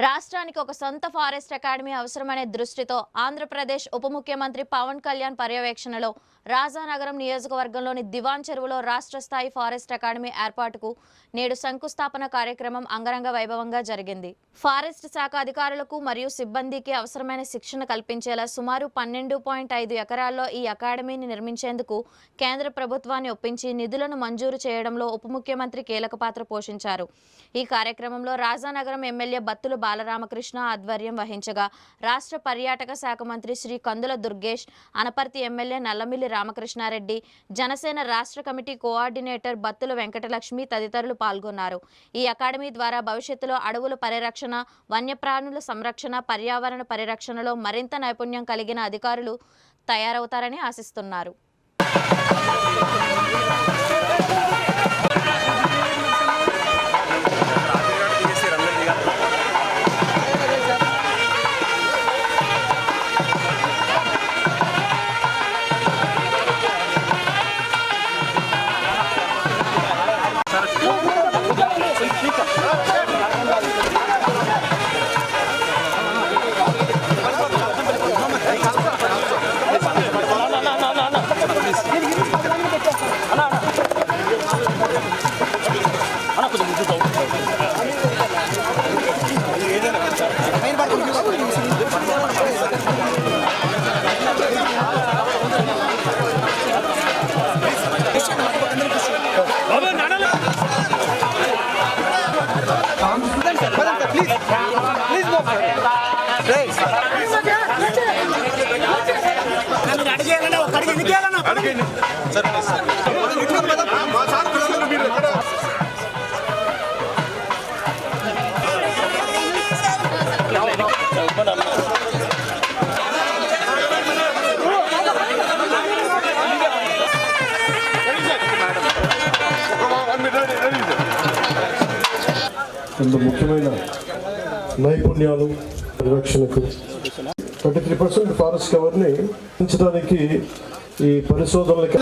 రాష్ట్రానికి ఒక సొంత ఫారెస్ట్ అకాడమీ అవసరమనే దృష్టితో ఆంధ్రప్రదేశ్ ఉప ముఖ్యమంత్రి పవన్ కళ్యాణ్ పర్యవేక్షణలో రాజానగరం నియోజకవర్గంలోని దివాన్ చెరువులో రాష్ట్ర స్థాయి ఫారెస్ట్ అకాడమీ ఏర్పాటుకు నేడు శంకుస్థాపన కార్యక్రమం అంగరంగ వైభవంగా జరిగింది. ఫారెస్ట్ శాఖ అధికారులకు మరియు సిబ్బందికి అవసరమైన శిక్షణ కల్పించేలా సుమారు 12.5 ఎకరాల్లో ఈ అకాడమీని నిర్మించేందుకు కేంద్ర ప్రభుత్వాన్ని ఒప్పించి నిధులను మంజూరు చేయడంలో ఉప ముఖ్యమంత్రి కీలక పాత్ర పోషించారు. ఈ కార్యక్రమంలో రాజానగరం ఎమ్మెల్యే బత్తుల బాలరామకృష్ణ ఆధ్వర్యం వహించగా రాష్ట్ర పర్యాటక శాఖ మంత్రి శ్రీ కందుల దుర్గేష్, అనపర్తి ఎమ్మెల్యే నల్లమిల్లి రామకృష్ణారెడ్డి, జనసేన రాష్ట్ర కమిటీ కోఆర్డినేటర్ బత్తుల వెంకటలక్ష్మి తదితరులు పాల్గొన్నారు. ఈ అకాడమీ ద్వారా భవిష్యత్తులో అడవుల పరిరక్షణ, వన్యప్రాణుల సంరక్షణ, పర్యావరణ పరిరక్షణలో మరింత నైపుణ్యం కలిగిన అధికారులు తయారవుతారని ఆశిస్తున్నారు. ముఖ్యమైన నైపుణ్యాలు పరిరక్షణకు 23% ఫారెస్ట్ కవర్ని పెంచడానికి ఈ పరిశోధనలకి